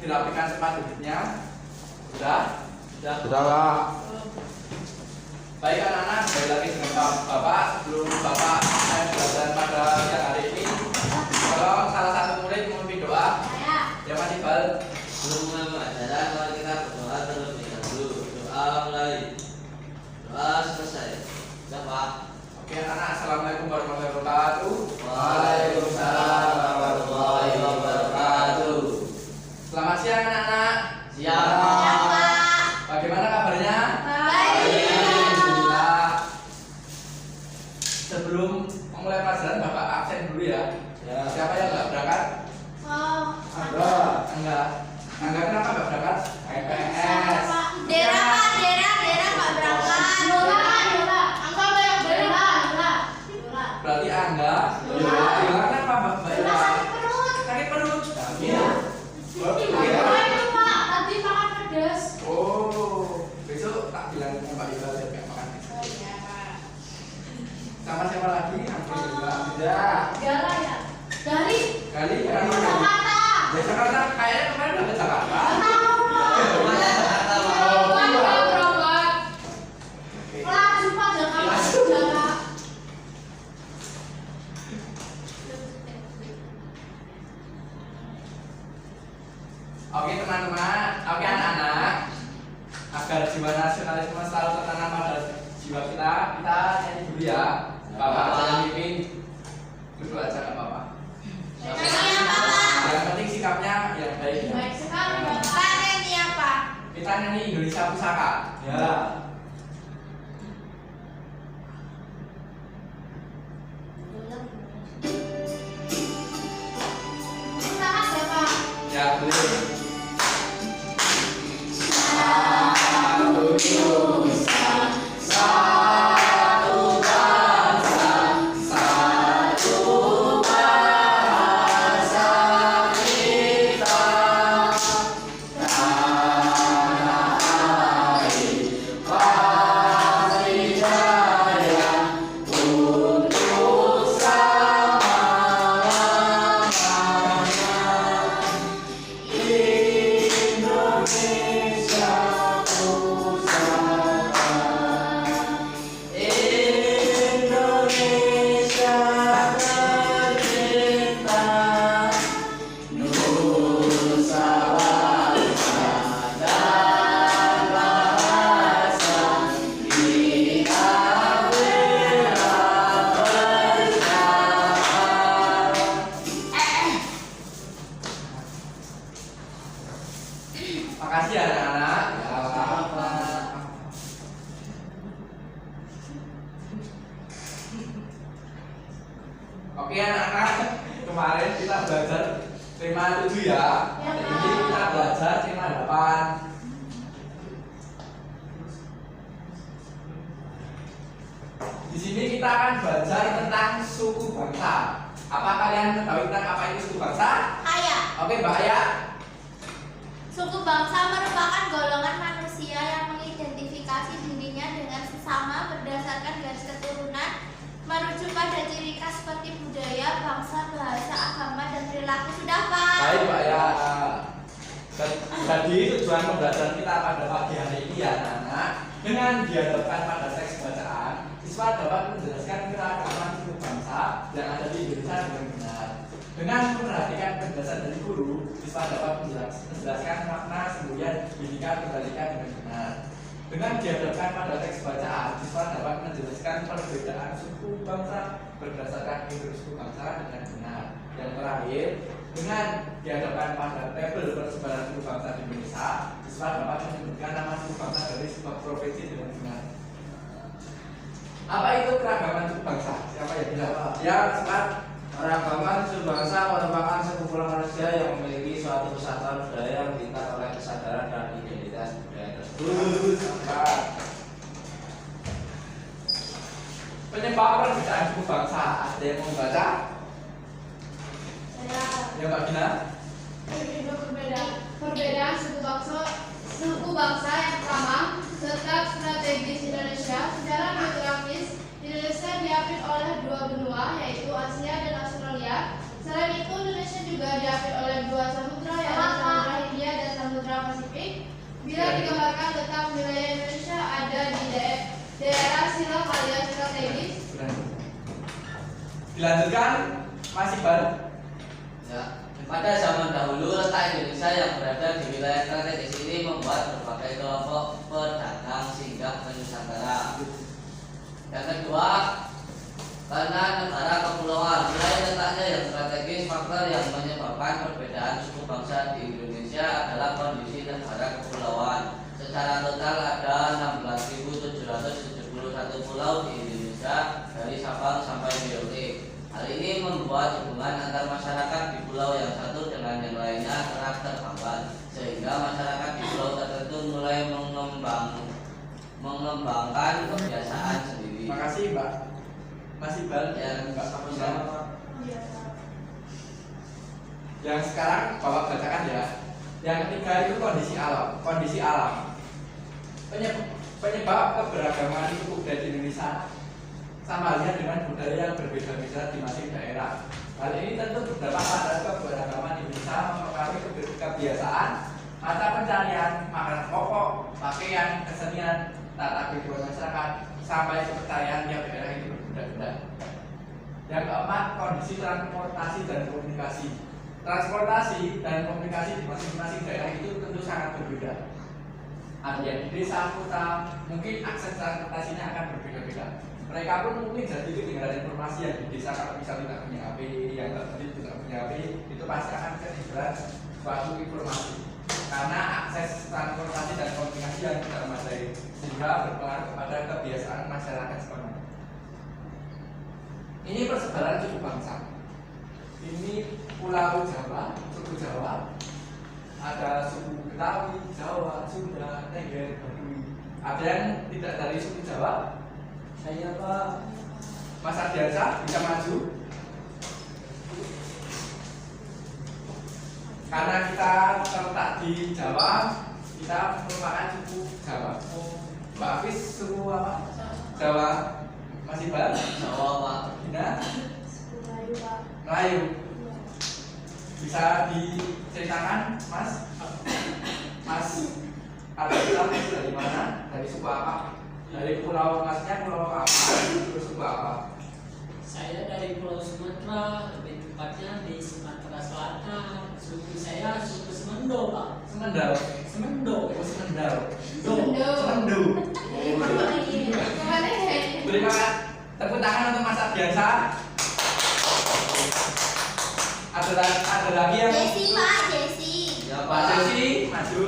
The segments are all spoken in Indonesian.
dirapikan tempat duduknya. Sudah? Sudah, Pak. Baik anak-anak, kembali lagi dengan Bapak. Sebelum Bapak belajar pada siang hari ini, kalau salah satu murid memimpin doa, ya Mas Iqbal. Sebelum mulai pelajaran, mari kita berdoa terlebih dahulu. Doa mulai. Doa selesai. Siapa? Oke anak-anak, assalamualaikum warahmatullahi wabarakatuh. Waalaikumsalam warahmatullahi wabarakatuh. Selamat siang anak-anak. Siang. Bagaimana kabarnya? Baik. Alhamdulillah. Sebelum memulai pelajaran Bapak absen dulu ya. Ya. Siapa yang nggak berangkat? Enggak. Enggak kenapa nggak berangkat? PPS. Dera Pak berangkat. Berarti Angga. Yola kenapa Mbak Yola? Sakit perut. Iya. Oh, besok tak bilang sama Mbak Yola biar nggak makan. Sama siapa lagi? Alhamdulillah. Kali. Di Jakarta kayaknya kemarin udah ke Jakarta. Oke teman-teman, oke anak-anak, agar jiwa nasionalisme selalu tertanam pada jiwa kita nyanyi dulu ya. Bapak yang mimpin, duduk aja nggak apa-apa. Yang penting sikapnya yang baik. Kita nyanyi Indonesia Pusaka. Ya. Ya boleh. Makasih ya anak-anak. Oke anak-anak, kemarin kita belajar tema 7 ya. Hari ini kita belajar tema 8. Di sini kita akan belajar tentang suku bangsa. Apa kalian mengetahui tentang apa itu suku bangsa? Oke, Mbak Aya. Suku bangsa merupakan golongan manusia yang mengidentifikasi dirinya dengan sesama berdasarkan garis keturunan, merujuk pada ciri khas seperti budaya, bangsa, bahasa, agama, dan perilaku. Sudah, Pak? Baik, Mbak ya. Jadi tujuan pembelajaran kita pada pagi hari ini ya anak-anak, dengan dihadapkan pada teks bacaan, siswa dapat menjelaskan keragaman suku bangsa yang ada di Indonesia dengan benar. Dengan memperhatikan penjelasan dari guru, siswa dapat menjelaskan makna semboyan pendidikan kebalikan dengan benar. Dengan dihadapkan pada teks bacaan, siswa dapat menjelaskan perbedaan suku bangsa berdasarkan induk suku bangsa dengan benar. Yang terakhir, dengan dihadapkan pada tabel persebaran suku bangsa di Indonesia, siswa dapat menyebutkan nama suku bangsa dari sebuah provinsi dengan benar. Apa itu keragaman suku bangsa? Siapa yang bilang? Ya, cepat. Keragaman suku bangsa merupakan sekumpulan manusia yang memiliki suatu kesatuan budaya yang diikat oleh kesadaran dan identitas budaya tersebut. Penyebab perbedaan suku bangsa, ada yang mau baca? Ya Mbak Gina. Perbedaan suku bangsa yang pertama, letak strategis Indonesia. Secara geografis, Indonesia diapit oleh dua benua, yaitu Asia dan Australia. Selain itu, Indonesia juga diapit oleh dua samudra, yaitu Samudra Hindia dan strategis. Dilanjutkan, Mas Iqbal. Ya, pada zaman dahulu letak Indonesia yang berada di wilayah strategis ini membuat berbagai kelompok pedagang singgah ke Nusantara. Yang kedua, karena negara kepulauan, wilayah letaknya yang strategis, faktor yang menyebabkan perbedaan suku bangsa di Indonesia adalah kondisi negara kepulauan. Secara total ada 16.771 pulau di Indonesia dari Sabang sampai Merauke. Hal ini membuat hubungan antar masyarakat di pulau yang satu dengan yang lainnya kerap terhambat, sehingga masyarakat di pulau tertentu mulai mengembangkan kebiasaan sendiri. Makasih Mbak. Mas Iqbal Ya, Mbak Samuel. Iya. Yang sekarang Bapak bacakan ya. Yang ketiga itu kondisi alam. Kondisi alam. Penyebab keberagaman suku budaya di Indonesia sama halnya dengan budaya yang berbeda-beda di masing daerah. Hal ini tentu berdampak pada keberagaman Indonesia mempengaruhi kebiasaan, mata pencarian, makanan pokok, pakaian, kesenian, tata kehidupan masyarakat, sampai kepercayaan tiap daerah itu berbeda-beda. Yang keempat, kondisi transportasi dan komunikasi. Transportasi dan komunikasi di masing-masing daerah itu tentu sangat berbeda. Ada yang di desa, kota, mungkin akses transportasinya akan berbeda-beda. Mereka pun mungkin jadi ketinggalan informasi yang di desa kalau misalnya tidak punya HP, yang tadi tidak punya HP, itu pasti akan ketinggalan suatu informasi. Karena akses transportasi dan komunikasi yang tidak memadai, sehingga berpengaruh kepada kebiasaan masyarakat setempat. Ini persebaran suku bangsa. Ini Pulau Jawa, suku Jawa, ada suku Betawi, Jawa, Sunda, Tengger, Baduy. Ada yang tidak dari suku Jawa. Saya Pak Mas Ardiansa bisa maju. Karena kita terletak di Jawa, kita merupakan suku Jawa. Mbak Hafiz suku apa? Jawa. Mas Iqbal? Jawa Pak. Gina? Suku Melayu, Pak. Melayu. Bisa diceritakan, Mas? Mas Ardiansa dari mana? Dari suku apa? Dari pulau, maksudnya pulau apa? Terus suku apa? Saya dari Pulau Sumatera, lebih tepatnya di Sumatera Selatan. Suku saya suku Semendo, Pak. Semendal. Semendo. Oh, Semendal. Semendo. Semendu. Kemana ya? Terima kasih. Tepuk tangan untuk Mas Ardiansa. Ada lagi yang Jesse Pak, Jesse. Ya Pak Pak. Jesse maju.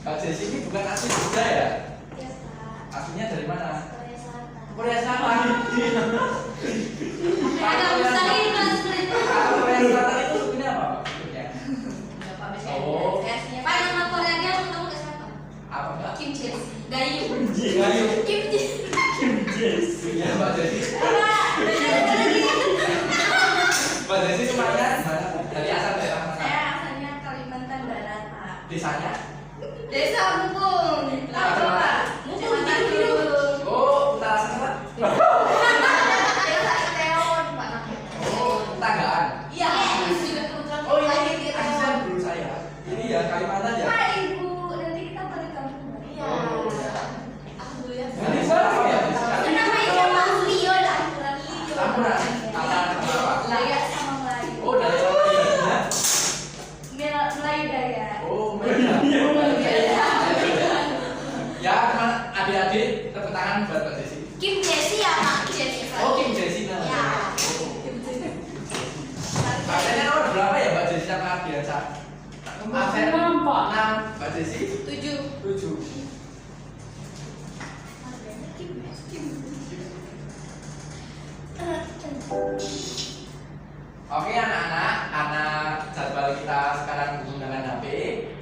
Pak Jesse ini bukan asli Jogja ya? Yes Pak. Aslinya dari mana? Korea Selatan. Korea Selatan. Agak besar ini Mas. Kalau Korea Selatan itu sukunya apa? Sukunya? Ya, Pak, bisa Oh. Pak nama Koreanya mau tahu nggak siapa? Apa Mbak? Kim Jesse. Gayu. Gayu. Kim Jesse. Iya Pak Jesse. Pak, Pak Jesse rumahnya di mana? Dari asal daerah mana? saya asalnya Kalimantan Barat Pak. Desanya? Desa Mukung. Tahu Pak? Kecamatan Gunung. Oh, utara sana. Desa Itaewon Pak namanya. Oh, Tanggaan. Iya. Juga kebetulan Oh, lahir di ini Itaewon. asisten guru saya. Ini ya Kalimantan ya. Pak Ibu, nanti kita balik kampung. Iya. Oh, iya. Alhamdulillah. Ini siapa ya? Namanya Mas Leo lah, bukan Leo. Campuran. Apa? Daya sama Melayu. Oh, dari Kalimantan. Melayu Daya. Oh, mereka. Ya, teman adik-adik tepuk tangan buat Pak Jesse. Kim Jesse ya Pak, Jesse. Oh, Kim Jesse namanya. Ya. Absennya nomor berapa ya Mbak Jesse sama Ardiansa? Absen 6, Pak. 6, Mbak Jesse 7. 7. Oke anak-anak, karena jadwal kita sekarang menggunakan HP,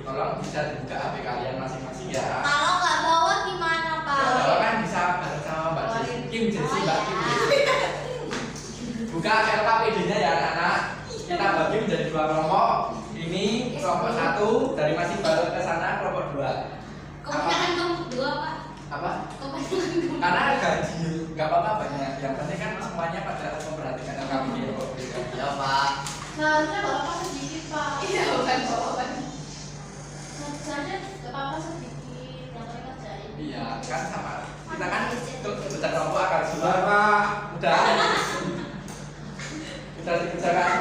tolong bisa dibuka HP kalian masing-masing ya. Kalau nggak bawa gimana Pak? Kalau kan bisa bareng sama Mbak Jesse, Kim Jesse, Oh, Mbak ya. Kim Jesse. Buka LKPD-nya ya anak-anak. Kita bagi menjadi 2 kelompok. Ini kelompok 1 dari masih baru ke sana, kelompok 2. Kebanyakan kelompok 2 Pak. Apa? Kebanyakan. Karena gaji nggak apa-apa banyak. Yang penting kan semuanya pada memperhatikan LKPD. Ya Pak. Seharusnya nggak apa-apa sedikit, Pak. Iya, bukan bawa. Seharusnya nggak apa-apa sedikit yang mereka kerjain. Iya, kan sama. Kita kan baca kelompok akan Sudah Pak. udah. Kita dikerjakan.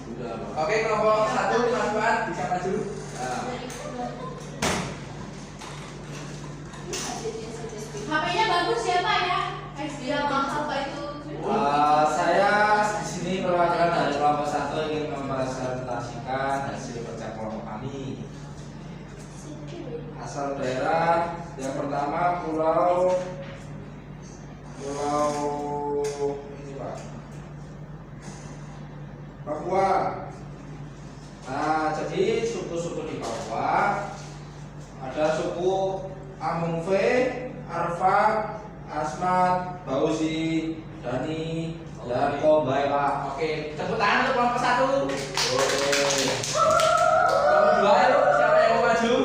Sudah Pak. Oke, kelompok 1 Mas Fuad bisa maju. Nah, HP-nya bagus ya Pak ya? Dia bangsa Pak itu. saya di sini perwakilan dari kelompok 1 ingin mempresentasikan hasil kerja kelompok kami. Asal daerah yang pertama pulau ini Pak, Papua. Nah, jadi suku-suku di Papua ada suku Amungfe, Arfak, Asmat, Bausi, Dani, dan Kombay Pak. Oke, tepuk tangan untuk kelompok 1. Oke. Kelompok 2 ayo, siapa yang mau maju?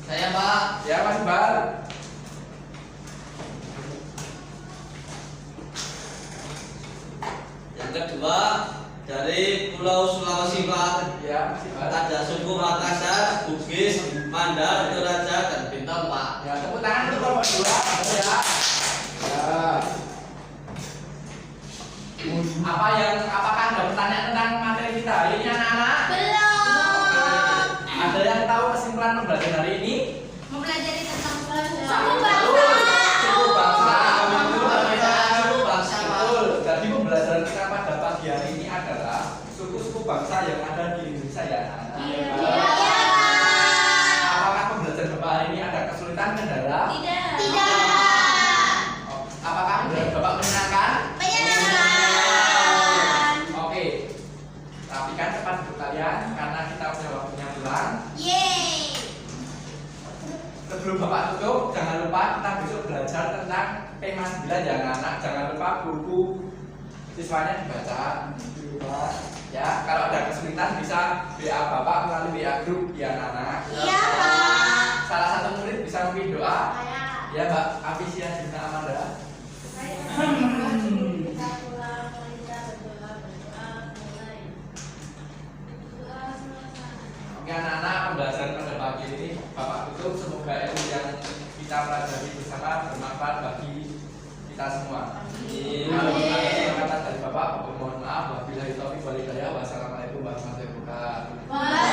Saya Pak. Ya, Mas Iqbal. Yang kedua dari Pulau Sulawesi Pak. Ya, Mas Iqbal. Ada suku Makassar, Bugis, Mandar, Toraja, dan Bintang Pak. Ya, tepuk tangan untuk kelompok 2. Ya. Ya. Apakah ada pertanyaan tentang materi kita hari ini anak-anak? Belum. Ada yang tahu kesimpulan pembelajaran hari ini? Mempelajari tentang suku Suku bangsa. bangsa. Suku bangsa Pak. Betul. Jadi pembelajaran kita pada pagi hari ini adalah suku-suku bangsa yang ada di Indonesia ya anak-anak. Iya. Apakah pembelajaran Bapak hari ini ada kesulitan kendala? Tidak. Apakah pembelajaran Bapak menyenangkan? Menyenangkan. Oke. Rapikan tempat duduk kalian karena kita punya waktunya pulang. Yeay. Sebelum Bapak tutup, jangan lupa kita besok belajar tentang tema 9 ya anak-anak. Jangan lupa buku siswanya dibaca di rumah. Ya, kalau ada kesulitan bisa WA Bapak melalui WA grup ya anak-anak. Iya, Pak. Salah satu murid bisa memimpin doa. Saya. Ya, Mbak Afisia Dina Amanda. Oke anak-anak, pembelajaran pada pagi ini Bapak tutup. Semoga ilmu yang kita pelajari bersama bermanfaat bagi kita semua. Kalau ada kesempatan dari Bapak, mohon maaf. Wabillahi taufiq wal hidayah. Wassalamualaikum warahmatullahi wabarakatuh.